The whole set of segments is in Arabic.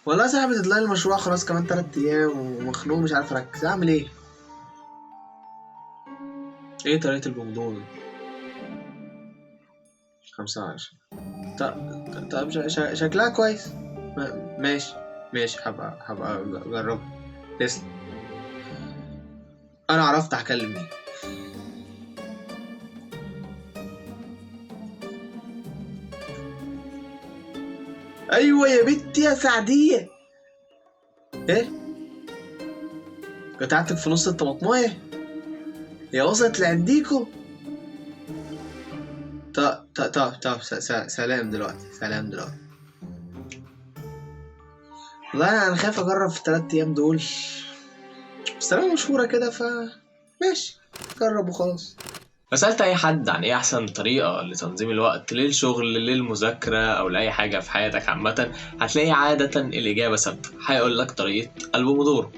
والله يا صاحبي ديدلاين المشروع خلاص كمان 3 ايام ومخنوق مش عارف اركز اعمل ايه. ايه طريقة البومودورو؟ 25. طب شكلها كويس. ماشي ماشي، هبقى اجربها. تسلم. انا عرفت هكلم مين. ايوه يا بنتي يا سعدية. ايه قطعتك في نص الطماطمايه؟ هي وصلت لعنديكوا؟ طب سلام دلوقتي. والله انا خايف اجرب في 3 ايام دول، بس طالما مشهورة كده ماشي جرب وخلاص. فسألت أي حد عن إيه أحسن طريقة لتنظيم الوقت للشغل للمذاكرة أو لأي حاجة في حياتك عامة، هتلاقي عادة الإجابة ثابتة، هيقولك طريقة البومودورو.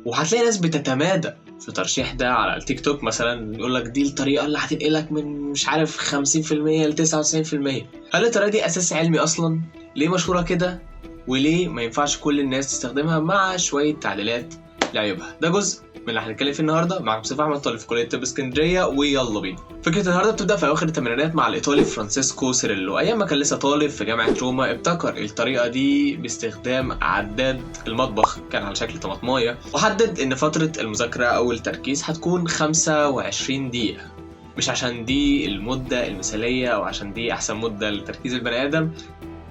وهتلاقي ناس بتتمادى في ترشيح ده على التيك توك مثلا، يقولك دي الطريقة اللي هتنقلك من مش عارف 50% ل 99%. هل الطريقة دي أساس علمي أصلا؟ ليه مشهورة كده؟ وليه ما ينفعش كل الناس تستخدمها مع شوية تعديلات لعيوبها؟ ده جزء من اللي هنتكلم فيه النهارده. معاكم سيف احمد طالب في كليه طب اسكندريه، ويلا بينا. فكره النهارده بتبدا في اواخر الثمانينات مع الايطالي فرانسيسكو سيريلو. ايام ما كان لسه طالب في جامعه روما ابتكر الطريقه دي باستخدام عداد المطبخ، كان على شكل طماطمايه، وحدد ان فتره المذاكره او التركيز هتكون 25 دقيقه. مش عشان دي المده المثاليه او عشان دي احسن مده لتركيز البني ادم،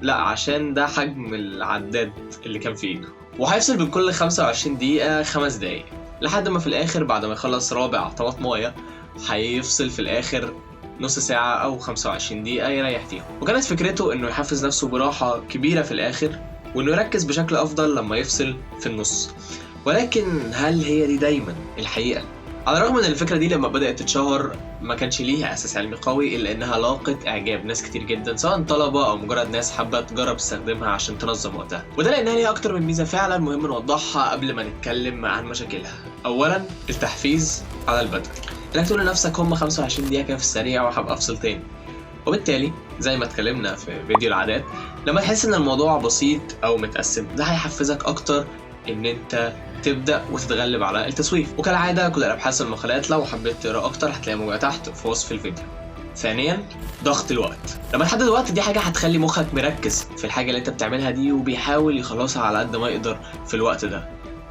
لا، عشان ده حجم العداد اللي كان فيه. وهيفصل بين كل 25 دقيقه 5 دقايق، لحد ما في الاخر بعد ما يخلص رابع طماطمايه هيفصل في الاخر نص ساعة او 25 دقيقة يريح فيهم. وكانت فكرته انه يحفز نفسه براحة كبيرة في الاخر، وانه يركز بشكل افضل لما يفصل في النص. ولكن هل هي دي دايما الحقيقة؟ على الرغم من الفكرة دي لما بدأت تتشهر ما كانش ليها أساس علمي قوي، إلا إنها لاقت إعجاب ناس كتير جدا، سواء طلبة أو مجرد ناس حابة تجرب تستخدمها عشان تنظم وقتها. وده لأنها ليها أكتر من ميزة فعلا مهم نوضحها قبل ما نتكلم عن مشاكلها. أولا، التحفيز على البدء، إنك تقول لنفسك هم 25 دقيقة كده في السريع وهبقى أفصل تاني. وبالتالي زي ما اتكلمنا في فيديو العادات، لما تحس إن الموضوع بسيط أو متقسم، ده هيحفزك أكتر إن أنت تبدأ وتتغلب على التسويف. وكالعادة كل الأبحاث والمقالات لو حبيت تقرأ أكتر هتلاقي موجودة تحت في وصف الفيديو. ثانيا، ضغط الوقت. لما تحدد الوقت دي حاجة هتخلي مخك مركز في الحاجة اللي انت بتعملها دي، وبيحاول يخلصها على قد ما يقدر في الوقت ده.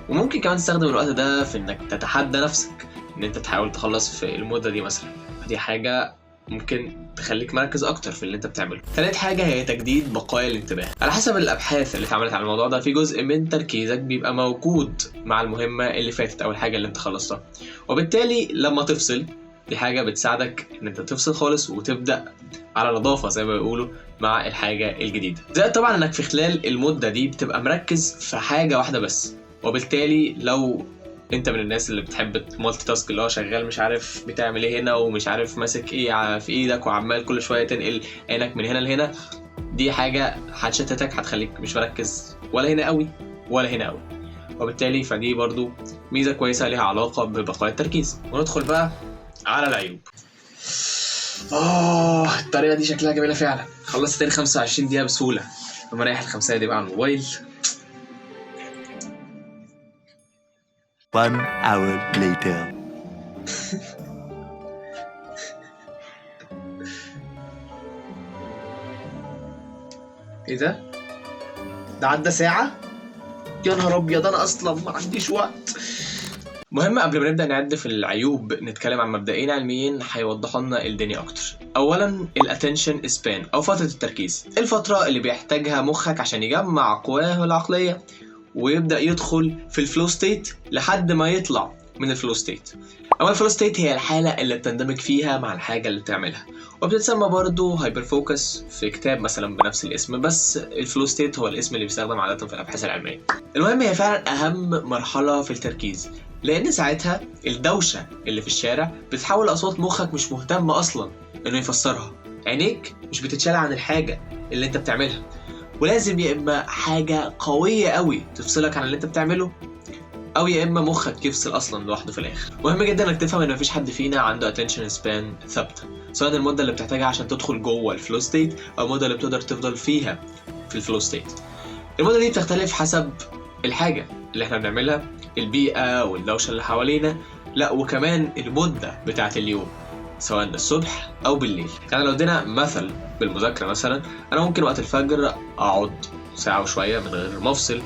وممكن كمان تستخدم الوقت ده في انك تتحدى نفسك ان انت تحاول تخلص في المدة دي مثلا، دي حاجة ممكن تخليك مركز اكتر في اللي انت بتعمله. ثالث حاجه هي تجديد بقايا الانتباه. على حسب الابحاث اللي اتعملت على الموضوع ده، في جزء من تركيزك بيبقى موجود مع المهمه اللي فاتت او الحاجه اللي انت خلصتها، وبالتالي لما تفصل دي حاجه بتساعدك ان انت تفصل خالص وتبدا على نظافه زي ما بيقولوا مع الحاجه الجديده. زائد طبعا انك في خلال المده دي بتبقى مركز في حاجه واحده بس، وبالتالي لو انت من الناس اللي بتحب مالتي تاسك، اللي هو شغال مش عارف بتعمل ايه هنا ومش عارف ماسك ايه في ايدك وعمال كل شويه تنقل عينك من هنا لهنا، دي حاجه هتشتتك، هتخليك مش مركز ولا هنا قوي ولا هنا قوي. وبالتالي فدي برضو ميزه كويسه ليها علاقه ببقايا التركيز. وندخل بقى على العيوب. الطريقه دي شكلها جميله فعلا. خلصت تاني 25 دقيقه بسهوله، لما اريح ال5 دقايق على الموبايل. 1 hour later. ايه ده عدى ساعة؟ يا نهار ابيض، انا اصلا ما عنديش وقت. مهم قبل ما نبدأ نعد في العيوب نتكلم عن مبدئين علميين هيوضحوا لنا الدنيا اكتر. اولا، الاتنشن سبان او فترة التركيز، الفترة اللي بيحتاجها مخك عشان يجمع قواه العقلية ويبدأ يدخل في الفلو ستيت لحد ما يطلع من الفلو ستيت. اما الفلو ستيت هي الحالة اللي بتندمج فيها مع الحاجة اللي بتعملها، وبتتسمى برضو هايبر فوكس في كتاب مثلا بنفس الاسم، بس الفلو ستيت هو الاسم اللي بيستخدم عادة في الابحاث العلمية. المهم هي فعلا اهم مرحلة في التركيز، لان ساعتها الدوشة اللي في الشارع بتحول اصوات مخك مش مهتم اصلا انه يفسرها. عينيك مش بتتشال عن الحاجة اللي انت بتعملها، ولازم يا اما حاجة قوية قوي تفصلك عن اللي انت بتعمله، او يا اما مخك يفصل اصلا لوحده في الاخر. مهم جدا انك تفهم ان مفيش حد فينا عنده attention span ثابته، سواء المده اللي بتحتاجها عشان تدخل جوه الفلو ستيت او المده اللي بتقدر تفضل فيها في الفلو ستيت. المدة دي بتختلف حسب الحاجة اللي احنا بنعملها، البيئة والدوشة اللي حوالينا، لا وكمان المدة بتاعة اليوم سواء الصبح أو بالليل. يعني لو ادينا مثل بالمذاكرة مثلا، أنا ممكن وقت الفجر أقعد ساعة وشوية من غير ما أفصل،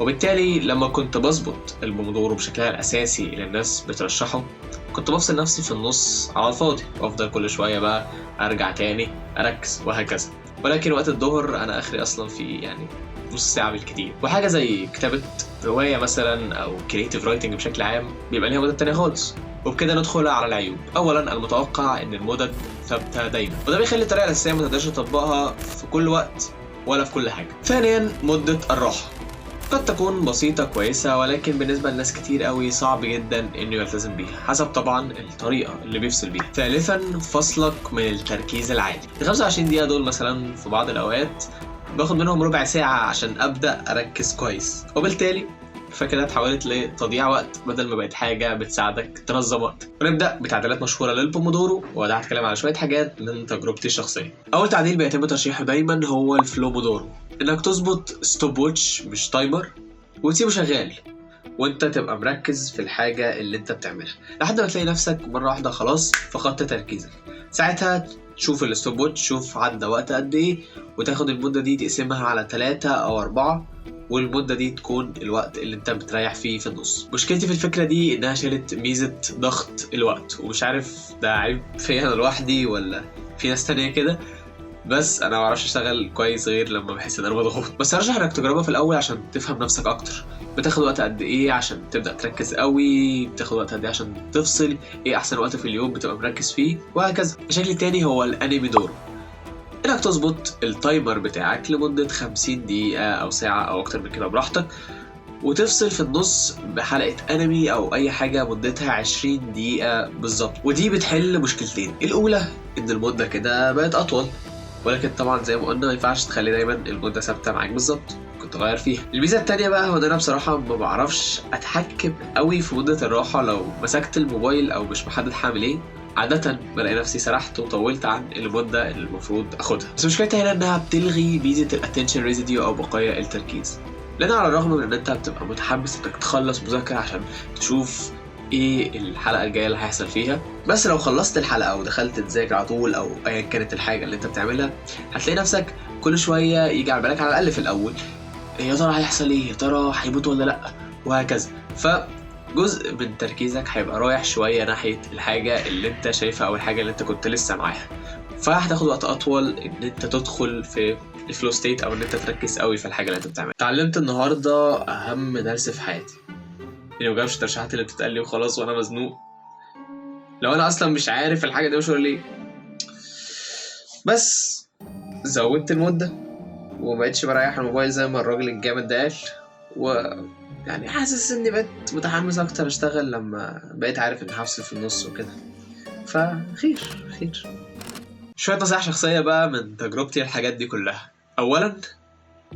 وبالتالي لما كنت بظبط البومودورو بشكلها الأساسي اللي الناس بترشحه كنت بفصل نفسي في النص على الفاضي وأفضل كل شوية بقى أرجع تاني أركز وهكذا. ولكن وقت الظهر أنا آخري أصلا في يعني نص ساعة بالكتير. وحاجة زي كتابة رواية مثلا أو كريتيف رايتنج بشكل عام بيبقى ليها مدة تانية خالص. وبكده ندخل على العيوب. أولا المتوقع إن المدد ثابتة دايما، وده بيخلي الطريقة الأساسية ما تقدرش تطبقها في كل وقت ولا في كل حاجة. ثانيا مدة الراحة قد تكون بسيطة كويسة، ولكن بالنسبة لناس كتير قوي صعب جدا إنه يلتزم بيها حسب طبعا الطريقة اللي بيفصل بيها. ثالثا فصلك من التركيز العالي. ال 25 دقيقة دول مثلا في بعض الأوقات باخد منهم ربع ساعة عشان أبدأ أركز كويس، وبالتالي فكده اتحولت لتضييع وقت بدل ما بقت حاجة بتساعدك تنظم وقتك. ونبدأ بتعديلات مشهورة للبومودورو، وده هتكلم على شوية حاجات من تجربتي الشخصية. أول تعديل بيتم ترشيحه دايما هو الفلومودورو، إنك تظبط ستوب ووتش مش تايمر وتسيبه شغال وانت تبقى مركز في الحاجة اللي انت بتعملها لحد ما تلاقي نفسك مرة واحدة خلاص فقدت تركيزك. ساعتها تشوف الستوب ووتش، تشوف عدى وقت قد ايه، وتاخد المدة دي تقسمها على 3 أو 4، والمدة دي تكون الوقت اللي انت بتريح فيه في النص. مشكلتي في الفكرة دي انها شالت ميزة ضغط الوقت، ومش عارف ده عيب فيا انا لوحدي ولا في ناس تانية كده، بس انا معرفش اشتغل كويس غير لما بحس ان انا مضغوط. بس ارشح انك تجربها في الاول عشان تفهم نفسك اكتر. بتاخد وقت قد ايه عشان تبدا تركز قوي، بتاخد وقت قد ايه عشان تفصل، ايه احسن وقت في اليوم بتبقى مركز فيه، وهكذا. الشكل التاني هو الانيميدورو، انك تظبط التايمر بتاعك لمده 50 دقيقه او ساعه او اكتر من كده براحتك، وتفصل في النص بحلقة أنمي أو أي حاجة مدتها 20 دقيقة بالظبط. ودي بتحل مشكلتين، الأولى إن المدة كده بقت أطول، ولكن طبعا زي ما قلنا ما ينفعش تخلي دايما المدة ثابتة معاك بالظبط، كنت غير فيها. الميزة التانية بقى هو إن أنا بصراحة ما بعرفش أتحكم قوي في مدة الراحة. لو مسكت الموبايل أو مش محدد هعمل إيه، عادة بلاقي نفسي سرحت وطولت عن المدة اللي المفروض أخدها. بس مشكلتها هنا إنها بتلغي ميزة الاتنشن ريزيديو أو بقايا التركيز، لأن على الرغم من إن أنت بتبقى متحمس إنك تخلص مذاكرة عشان تشوف إيه الحلقة الجاية اللي هيحصل فيها، بس لو خلصت الحلقة ودخلت تذاكر على طول أو أيا كانت الحاجة اللي أنت بتعملها، هتلاقي نفسك كل شوية يجي على بالك على الأقل في الأول يا ترى هيحصل إيه، يا ترى هيموت ولا لأ، وهكذا. فجزء من تركيزك هيبقى رايح شوية ناحية الحاجة اللي أنت شايفها أو الحاجة اللي أنت كنت لسه معاها، فهتاخد وقت أطول إن أنت تدخل في الفلو ستيت او ان انت تركز قوي في الحاجه اللي انت بتعملها. اتعلمت النهارده اهم درس في حياتي، اني ما بجاوبش الترشيحات اللي بتتقال لي وخلاص وانا مزنوق، لو انا اصلا مش عارف الحاجه دي مش ليه. بس زودت المده ومبقتش بريح الموبايل زي ما الراجل الجامد ده قال، ويعني حاسس اني بقيت متحمس اكتر اشتغل لما بقيت عارف اني هفصل في النص وكده، فخير خير. شوية نصائح شخصية بقى من تجربتي الحاجات دي كلها. أولا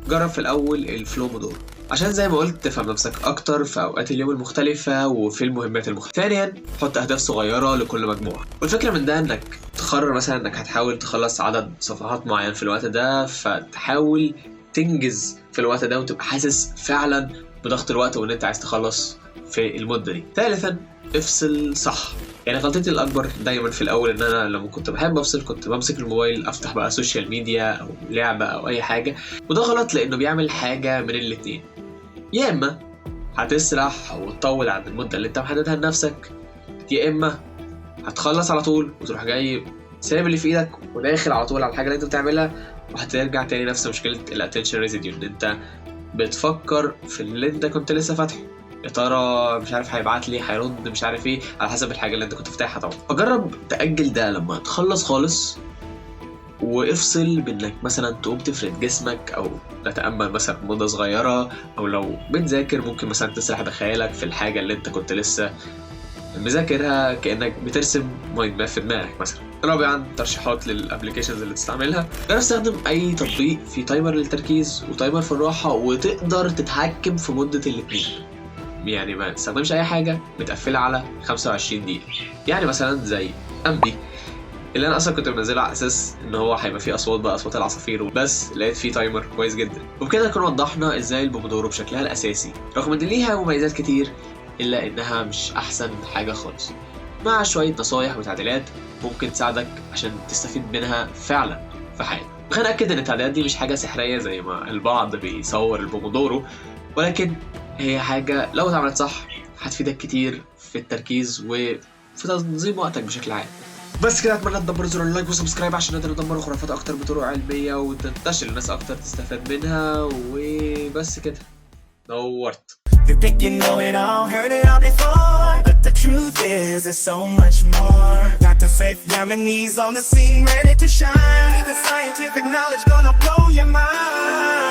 جرب في الأول الفلومودورو عشان زي ما قلت تفهم نفسك أكتر في أوقات اليوم المختلفة وفي المهمات المختلفة. ثانيا حط أهداف صغيرة لكل مجموعة، والفكرة من ده إنك تقرر مثلا إنك هتحاول تخلص عدد صفحات معين في الوقت ده، فتحاول تنجز في الوقت ده وتبقى حاسس فعلا بضغط الوقت وإن أنت عايز تخلص في المدة دي. ثالثا افصل صح. يعني غلطتي الأكبر دايما في الأول إن أنا لما كنت بحب أفصل كنت بمسك الموبايل أفتح بقى سوشيال ميديا أو لعبة أو أي حاجة، وده غلط لأنه بيعمل حاجة من الاتنين، يا إما هتسرح وتطول عن المدة اللي أنت محددها لنفسك، يا إما هتخلص على طول وتروح جاي سايب اللي في إيدك وداخل على طول على الحاجة اللي أنت بتعملها، وهترجع تاني نفس مشكلة الاتنشن ريزيديو، إن أنت بتفكر في اللي أنت كنت لسه فاتحه، يا ترى مش عارف هيبعت لي هيرد مش عارف ايه، على حسب الحاجه اللي انت كنت فاتحها طبعا. فجرب تاجل ده لما تخلص خالص، وافصل بانك مثلا تقوم تفرد جسمك او تتامل مثلا مده صغيره، او لو بتذاكر ممكن مثلا تسرح بخيالك في الحاجه اللي انت كنت لسه مذاكرها كانك بترسم مايند ماب في دماغك مثلا. رابعا ترشيحات للابلكيشنز اللي تستعملها، جرب تستخدم اي تطبيق فيه تايمر للتركيز وتايمر في الراحه وتقدر تتحكم في مده الاثنين. يعني ما تستخدمش اي حاجه متقفله على 25 دقيقه، يعني مثلا زي امبي اللي انا اصلا كنت منزله على اساس ان هو هيبقى فيه اصوات بقى، اصوات العصافير، بس لقيت فيه تايمر كويس جدا. وبكده نكون وضحنا ازاي البومودورو بشكلها الاساسي رغم ان ليها مميزات كتير الا انها مش احسن حاجه خالص، مع شويه نصايح وتعديلات ممكن تساعدك عشان تستفيد منها فعلا في حياتك. وخلينا ناكد ان التعديلات دي مش حاجه سحريه زي ما البعض بيصور البومودورو، ولكن هي حاجه لو اتعملت صح هتفيدك كتير في التركيز وفي تنظيم وقتك بشكل عام. بس كده اتمنى تدبروا زر اللايك وسبسكرايب عشان نقدر ندمر خرافات اكتر بطرق علميه وتنتشر الناس اكتر تستفاد منها. وبس كده، نورت. You think you know it all, heard it all before, but the truth is there's so much more. Got the faith nominees on the scene, ready to shine. The scientific knowledge gonna blow your mind.